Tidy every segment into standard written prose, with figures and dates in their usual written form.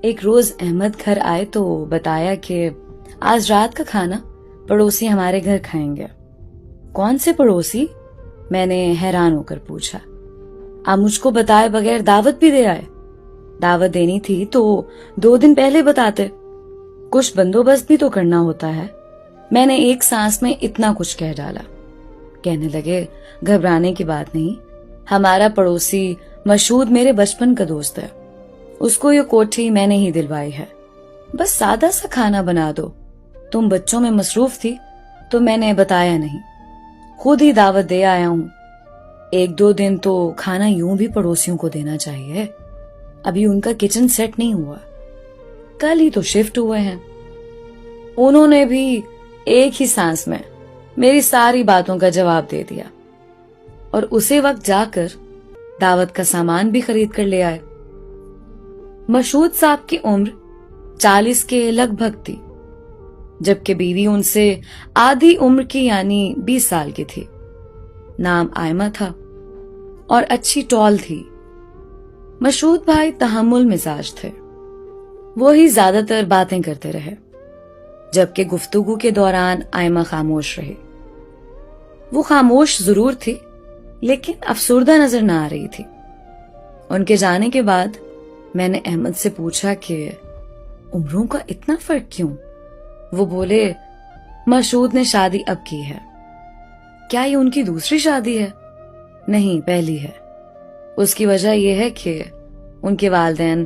ایک روز احمد گھر آئے تو بتایا کہ آج رات کا کھانا پڑوسی ہمارے گھر کھائیں گے۔ کون سے پڑوسی؟ میں نے حیران ہو کر پوچھا۔ آپ مجھ کو بتائے بغیر دعوت بھی دے آئے؟ دعوت دینی تھی تو 2 دن پہلے بتاتے، کچھ بندوبست بھی تو کرنا ہوتا ہے۔ میں نے ایک سانس میں اتنا کچھ کہہ ڈالا۔ کہنے لگے گھبرانے کی بات نہیں، ہمارا پڑوسی مشہود میرے بچپن کا دوست ہے، اس کو یہ کوٹھی میں نے ہی دلوائی ہے، بس سادہ سا کھانا بنا دو۔ تم بچوں میں مصروف تھی تو میں نے بتایا نہیں، خود ہی دعوت دے آیا ہوں۔ 1-2 دن تو کھانا یوں بھی پڑوسیوں کو دینا چاہیے، ابھی ان کا کچن سیٹ نہیں ہوا، کل ہی تو شفٹ ہوئے ہیں۔ انہوں نے بھی ایک ہی سانس میں میری ساری باتوں کا جواب دے دیا اور اسی وقت جا کر دعوت کا سامان بھی خرید کر لے آئے۔ مشہود صاحب کی عمر 40 کے لگ بھگ تھی، جبکہ بیوی ان سے آدھی عمر کی یعنی 20 سال کی تھی۔ نام آئمہ تھا اور اچھی ٹال تھی۔ مشہود بھائی تحمل مزاج تھے، وہی زیادہ تر باتیں کرتے رہے، جبکہ گفتگو کے دوران آئمہ خاموش رہی۔ وہ خاموش ضرور تھی لیکن افسردہ نظر نہ آ رہی تھی۔ ان کے جانے کے بعد میں نے احمد سے پوچھا کہ عمروں کا اتنا فرق کیوں؟ وہ بولے مشہود نے شادی اب کی ہے۔ کیا یہ ان کی دوسری شادی ہے؟ نہیں، پہلی ہے۔ اس کی وجہ یہ ہے کہ ان کے والدین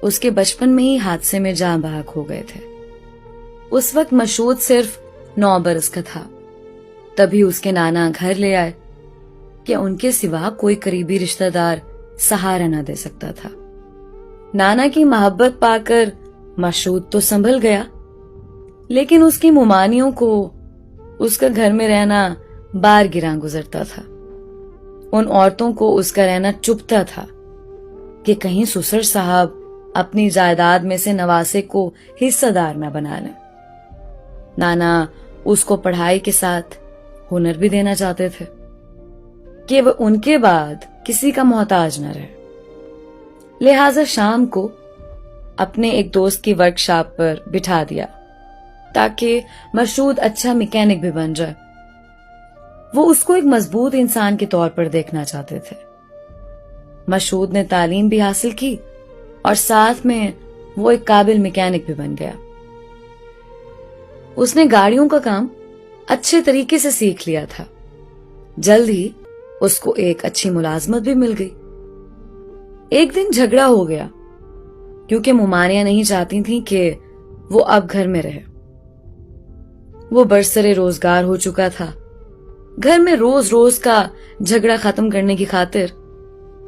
اس کے بچپن میں ہی حادثے میں جاں بحق ہو گئے تھے۔ اس وقت مشہود صرف 9 برس کا تھا، تبھی اس کے نانا گھر لے آئے کہ ان کے سوا کوئی قریبی رشتہ دار سہارا نہ دے سکتا تھا۔ نانا کی محبت پا کر مشہود تو سنبھل گیا، لیکن اس کی ممانیوں کو اس کا گھر میں رہنا بار گراں گزرتا تھا۔ ان عورتوں کو اس کا رہنا چبھتا تھا کہ کہیں سسر صاحب اپنی جائیداد میں سے نواسے کو حصہ دار نہ بنا لیں۔ نانا اس کو پڑھائی کے ساتھ ہنر بھی دینا چاہتے تھے کہ وہ ان کے بعد کسی کا محتاج نہ رہے، لہٰذا شام کو اپنے ایک دوست کی ورک شاپ پر بٹھا دیا تاکہ مشہود اچھا میکینک بھی بن جائے۔ وہ اس کو ایک مضبوط انسان کے طور پر دیکھنا چاہتے تھے۔ مشہود نے تعلیم بھی حاصل کی اور ساتھ میں وہ ایک قابل میکینک بھی بن گیا۔ اس نے گاڑیوں کا کام اچھے طریقے سے سیکھ لیا تھا۔ جلد ہی اس کو ایک اچھی ملازمت بھی مل گئی۔ ایک دن جھگڑا ہو گیا کیونکہ ممانیاں نہیں چاہتی تھیں کہ وہ اب گھر میں رہے۔ وہ برسر روزگار ہو چکا تھا۔ گھر میں روز روز کا جھگڑا ختم کرنے کی خاطر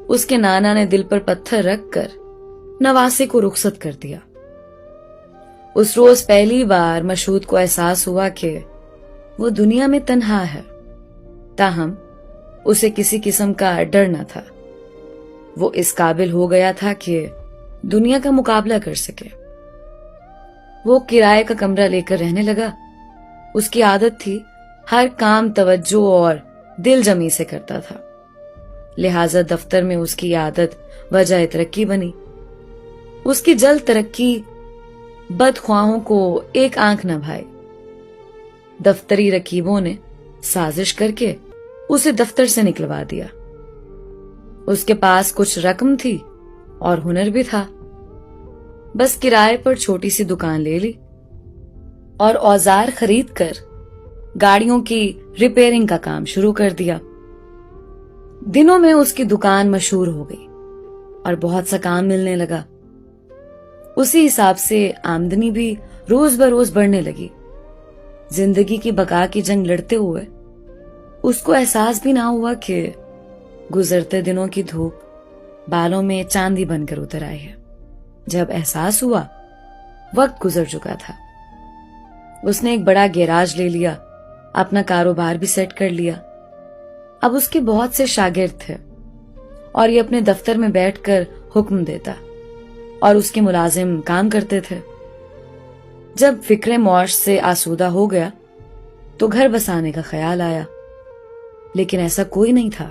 اس کے نانا نے دل پر پتھر رکھ کر نواسے کو رخصت کر دیا۔ اس روز پہلی بار مشہود کو احساس ہوا کہ وہ دنیا میں تنہا ہے، تاہم اسے کسی قسم کا ڈر نہ تھا۔ وہ اس قابل ہو گیا تھا کہ دنیا کا مقابلہ کر سکے۔ وہ کرائے کا کمرہ لے کر رہنے لگا۔ اس کی عادت تھی ہر کام توجہ اور دل جمی سے کرتا تھا، لہٰذا دفتر میں اس کی عادت وجہ ترقی بنی۔ اس کی جلد ترقی بدخواہوں کو ایک آنکھ نہ بھائی۔ دفتری رقیبوں نے سازش کر کے اسے دفتر سے نکلوا دیا۔ اس کے پاس کچھ رقم تھی اور ہنر بھی تھا، بس کرائے پر چھوٹی سی دکان لے لی اور اوزار خرید کر گاڑیوں کی ریپیئرنگ کا کام شروع کر دیا۔ دنوں میں اس کی دکان مشہور ہو گئی اور بہت سا کام ملنے لگا۔ اسی حساب سے آمدنی بھی روز بروز بڑھنے لگی۔ زندگی کی بقا کی جنگ لڑتے ہوئے اس کو احساس بھی نہ ہوا کہ گزرتے دنوں کی دھوپ بالوں میں چاندی بن کر اتر آئی ہے۔ جب احساس ہوا وقت گزر چکا تھا۔ اس نے ایک بڑا گیراج لے لیا، اپنا کاروبار بھی سیٹ کر لیا۔ اب اس کے بہت سے شاگرد تھے اور یہ اپنے دفتر میں بیٹھ کر حکم دیتا اور اس کے ملازم کام کرتے تھے۔ جب فکر معاش سے آسودہ ہو گیا تو گھر بسانے کا خیال آیا، لیکن ایسا کوئی نہیں تھا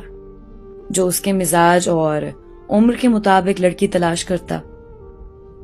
جو اس کے مزاج اور عمر کے مطابق لڑکی تلاش کرتا۔